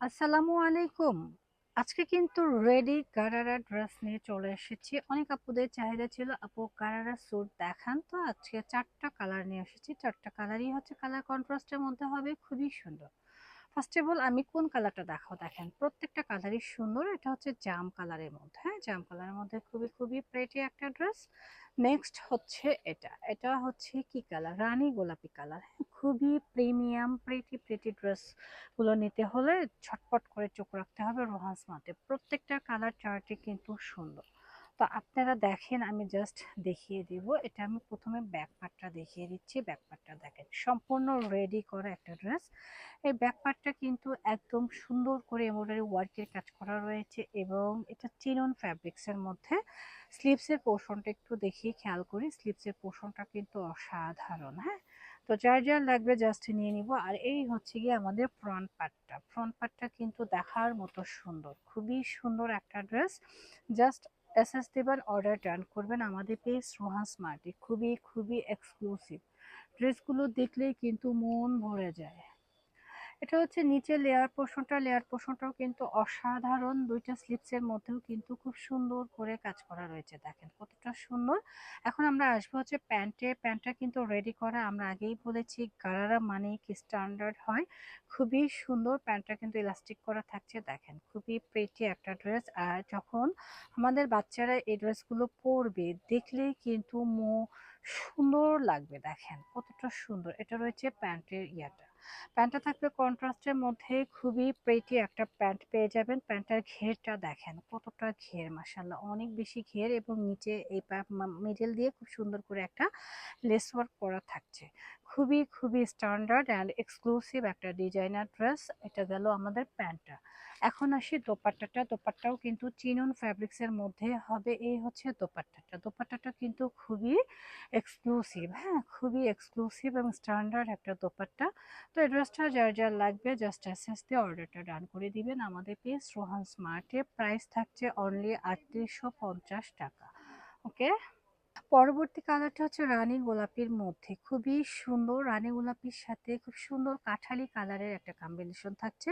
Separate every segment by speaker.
Speaker 1: আসসালামু আলাইকুম। আজকে কিন্তু রেডি গারারা ড্রেস নিয়ে চলে এসেছি। অনেক আপুদের চাহিদা ছিল আপু গারারা স্যুট দেখান, তো আজকে 4টা কালার নিয়ে এসেছি। 4টা কালারই হচ্ছে কালার কন্ট্রাস্টের মধ্যে হবে, খুবই সুন্দর। ফার্স্ট অফ অল আমি কোন কালারটা দেখাবো দেখেন, প্রত্যেকটা কালারই সুন্দর। এটা হচ্ছে জাম কালারের মধ্যে, হ্যাঁ জাম কালারের মধ্যে খুবই খুবই প্রেটি একটা ড্রেস। নেক্সট হচ্ছে এটা হচ্ছে কি কালার, রানী গোলাপি কালার, হ্যাঁ খুবই প্রিমিয়াম প্রেটি প্রেটি ড্রেস গুলো নিতে হলে ছটপট করে চোখ রাখতে হবে রোহান্স মার্টে। প্রত্যেকটা কালার চার্টই কিন্তু সুন্দর। তো আপনারা দেখেন, আমি জাস্ট দেখিয়ে দিব। এটা আমি প্রথমে ব্যাক পার্টটা দেখিয়ে দিচ্ছি। ব্যাক পার্টটা দেখেন, সম্পূর্ণ রেডি করা একটা ড্রেস। এই ব্যাক পার্টটা কিন্তু একদম সুন্দর করে এমব্রয়ডারি ওয়ার্কের কাজ করা রয়েছে এবং এটা চিনন ফ্যাব্রিক্স এর মধ্যে। স্লিভসের পোর্শনটা একটু দেখি, খেয়াল করি স্লিভসের পোর্শনটা কিন্তু অসাধারণ, হ্যাঁ। তো যার যার লাগবে জাস্ট নিয়ে নিব। আর এই হচ্ছে গিয়ে আমাদের ফ্রন্ট পার্টটা। ফ্রন্ট পার্টটা কিন্তু দেখার মতো সুন্দর, খুবই সুন্দর একটা ড্রেস। জাস্ট এসএস দেবেন, অর্ডার ডান করবেন আমাদের পেজ রোহান স্মার্টে। খুবই খুবই এক্সক্লুসিভ ড্রেসগুলো দেখলেই কিন্তু মন ভরে যায়। এটা হচ্ছে নিচে লেয়ার পোর্শনটাও কিন্তু অসাধারণ। দুইটা স্লিপসের মধ্যেও কিন্তু খুব সুন্দর করে কাজ করা রয়েছে, দেখেন কতটা সুন্দর। এখন আমরা আসবো হচ্ছে প্যান্টে। প্যান্টটা কিন্তু রেডি করা, আমরা আগেই বলেছি গারারা মানে কি স্ট্যান্ডার্ড হয়। খুবই সুন্দর, প্যান্টটা কিন্তু ইলাস্টিক করা থাকছে, দেখেন খুবই প্রেটি একটা ড্রেস। আর যখন আমাদের বাচ্চারা এই ড্রেসগুলো পরবে দেখলেই কিন্তু সুন্দর লাগবে, দেখেন কতটা সুন্দর। এটা রয়েছে প্যান্টের ইয়াটা। প্যান্টটা থাকবে কন্ট্রাস্টের মধ্যে, খুবই প্রেটি একটা প্যান্ট পেয়ে যাবেন। প্যান্টটার ঘেরটা দেখেন কতটা ঘের, মাশাআল্লাহ অনেক বেশি ঘের, এবং নিচে এই মিডল দিয়ে খুব সুন্দর করে একটা লেস ওয়ার্ক করা থাকছে। খুবই খুবই স্ট্যান্ডার্ড অ্যান্ড এক্সক্লুসিভ একটা ডিজাইনার ড্রেস। এটা গেল আমাদের প্যান্টটা। এখন আসি দোপাট্টাটা। দোপাট্টাও কিন্তু চিনন ফ্যাব্রিক্স এর মধ্যে হবে। এই হচ্ছে দোপাট্টাটা। দোপাট্টাটা কিন্তু খুবই এক্সক্লুসিভ, হ্যাঁ খুবই এক্সক্লুসিভ এবং স্ট্যান্ডার্ড একটা দোপাট্টা। তো এই ড্রেসটা যার যার লাগবে জাস্ট এসএস দিয়ে অর্ডারটা ডান করে দিবেন আমাদের পেজ রোহান স্মার্টে। প্রাইস থাকছে অনলি ৩৮৫০ টাকা। ওকে। পরবর্তী কালারটা হচ্ছে রানী গোলাপির মধ্যে, খুবই সুন্দর। রানী গোলাপির সাথে খুব সুন্দর কাঠালি কালারের একটা কম্বিনেশন থাকছে।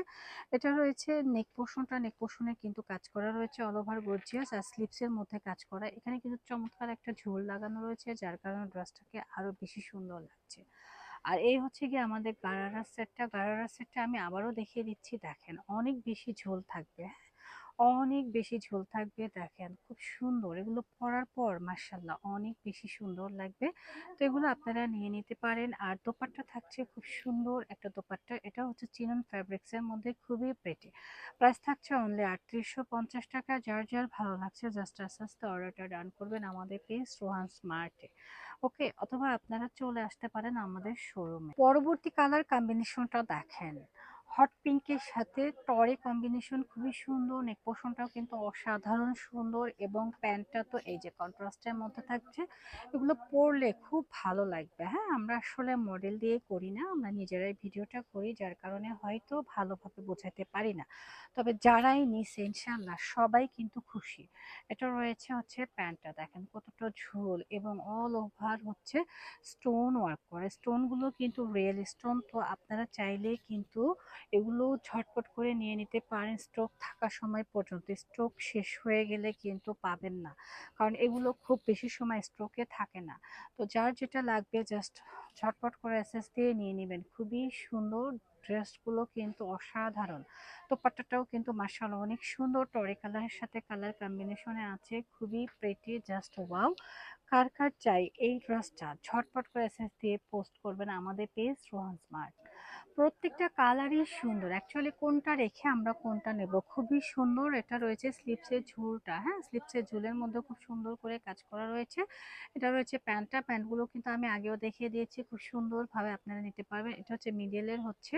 Speaker 1: এটা রয়েছে নেক পোর্শনটা। নেক পোর্শনে কিন্তু কাজ করা রয়েছে অল ওভার গর্জিয়াস, আর স্লিপসের মধ্যে কাজ করা। এখানে কিন্তু চমৎকার একটা ঝোল লাগানো রয়েছে, যার কারণে ড্রেসটাকে আরো বেশি সুন্দর লাগছে। আর এই হচ্ছে গিয়ে আমাদের গারারা সেটটা। গারারা সেটটা আমি আবারও দেখিয়ে দিচ্ছি, দেখেন অনেক বেশি ঝোল থাকবে, হ্যাঁ অনেক বেশি ঝোল থাকবে, দেখেন খুব সুন্দর। এগুলো পরার পর মাশাআল্লাহ অনেক বেশি সুন্দর লাগবে। তো এগুলো আপনারা নিয়ে নিতে পারেন। আর দোপাট্টা থাকছে খুব সুন্দর একটা দোপাট্টা। এটা হচ্ছে চিনন ফ্যাব্রিক্স এর মধ্যে, খুবই প্রেটি। প্রাইস থাকছে অনলি ৩৮৫০ টাকা। যার যার ভালো লাগছে জাস্ট আস্তে আস্তে অর্ডারটা ডান করবেন আমাদের পেজ রোহান স্মার্টে। ওকে, অথবা আপনারা চলে আসতে পারেন আমাদের শোরুমে। পরবর্তী কালার কম্বিনেশনটা দেখেন, হট পিঙ্কের সাথে টরে কম্বিনেশন, খুবই সুন্দর। নেক পোর্শনটাও কিন্তু অসাধারণ সুন্দর, এবং প্যান্টটা তো এই যে কন্ট্রাস্টের মধ্যে থাকছে। এগুলো পরলে খুব ভালো লাগবে, হ্যাঁ আমরা আসলে মডেল দিয়ে করি না, আমরা নিজেরাই ভিডিওটা করি, যার কারণে হয়তো ভালোভাবে বোঝাতে পারি না। তবে যারাই নিছে ইনশাল্লাহ সবাই কিন্তু খুশি। এটা রয়েছে হচ্ছে প্যান্টটা, দেখেন কতটা ঝোল, এবং অল ওভার হচ্ছে স্টোন ওয়ার্ক করে। স্টোনগুলো কিন্তু রিয়েল স্টোন। তো আপনারা চাইলে কিন্তু এগুলো ঝটপট করে নিয়ে নিতে পারেন স্টক থাকার সময় পর্যন্ত। স্টক শেষ হয়ে গেলে কিন্তু পাবেন না, কারণ এগুলো খুব বেশি সময় স্টকে থাকে না। তো যার যেটা লাগবে জাস্ট ঝটপট করে এসএস দিয়ে নিয়ে নেবেন। খুবই সুন্দর, ড্রেসগুলো কিন্তু অসাধারণ। দোপাট্টাটাও কিন্তু মাশাআল্লাহ অনেক সুন্দর, টরে কালারের সাথে কালার কম্বিনেশনে আছে, খুবই প্রেটি, জাস্ট ওয়াও। কার কার চাই এই ড্রেসটা ঝটপট করে এসএস দিয়ে পোস্ট করবেন আমাদের পেজ রোহান স্মার্ট। প্রত্যেকটা কালারই সুন্দর, অ্যাকচুয়ালি কোনটা রেখে আমরা কোনটা নেব, খুবই সুন্দর। এটা রয়েছে স্লিপসের ঝুলটা, হ্যাঁ স্লিপসের ঝুলের মধ্যে খুব সুন্দর করে কাজ করা রয়েছে। এটা রয়েছে প্যান্টটা। প্যান্টগুলো কিন্তু আমি আগেও দেখিয়ে দিয়েছি, খুব সুন্দরভাবে আপনারা নিতে পারবেন। এটা হচ্ছে মিডলের হচ্ছে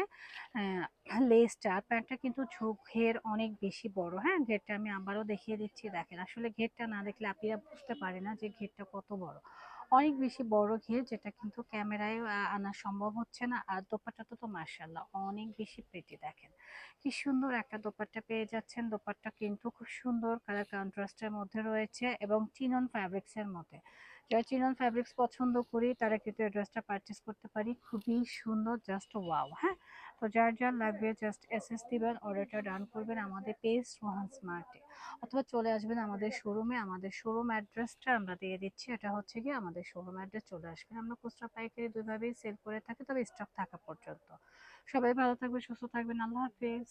Speaker 1: লেসটা। আর প্যান্টটা কিন্তু ঘের অনেক বেশি বড়, হ্যাঁ ঘেরটা আমি আবারও দেখিয়ে দিচ্ছি, দেখেন আসলে ঘেরটা না দেখলে আপনারা বুঝতে পারে না যে ঘেরটা কত বড়। অনেক বেশি বড় ঘের, যেটা কিন্তু ক্যামেরায় আনা সম্ভব হচ্ছে না। আর দোপাট্টাটা তো মাশাআল্লাহ অনেক বেশি প্রেটি, দেখেন কি সুন্দর একটা দোপাট্টা পেয়ে যাচ্ছেন। দোপাট্টা কিন্তু খুব সুন্দর কালার কন্ট্রাস্টের মধ্যে রয়েছে, এবং চিনন ফ্যাব্রিক্স এর মধ্যে। যারা চিনন ফ্যাব্রিক্স পছন্দ করি তারা কিন্তু এই ড্রেসটা পারচেস করতে পারি, খুবই সুন্দর, জাস্ট ওয়াও, হ্যাঁ। তো তো যার যার লাগবে জাস্ট এসএস দিবেন, অর্ডারটা ডান করবেন আমাদের পেজ রোহান স্মার্টে, অথবা চলে আসবেন আমাদের শোরুমে। আমাদের শোরুম অ্যাড্রেসটা আমরা দিয়ে দিচ্ছি, এটা হচ্ছে গিয়ে আমাদের শোরুম অ্যাড্রেস। চলে আসবেন। আমরা খুচরা পাইকারি দুইভাবেই সেল করে থাকি, তবে স্টক থাকা পর্যন্ত। সবাই ভালো থাকবেন, সুস্থ থাকবেন, আল্লাহ হাফেজ।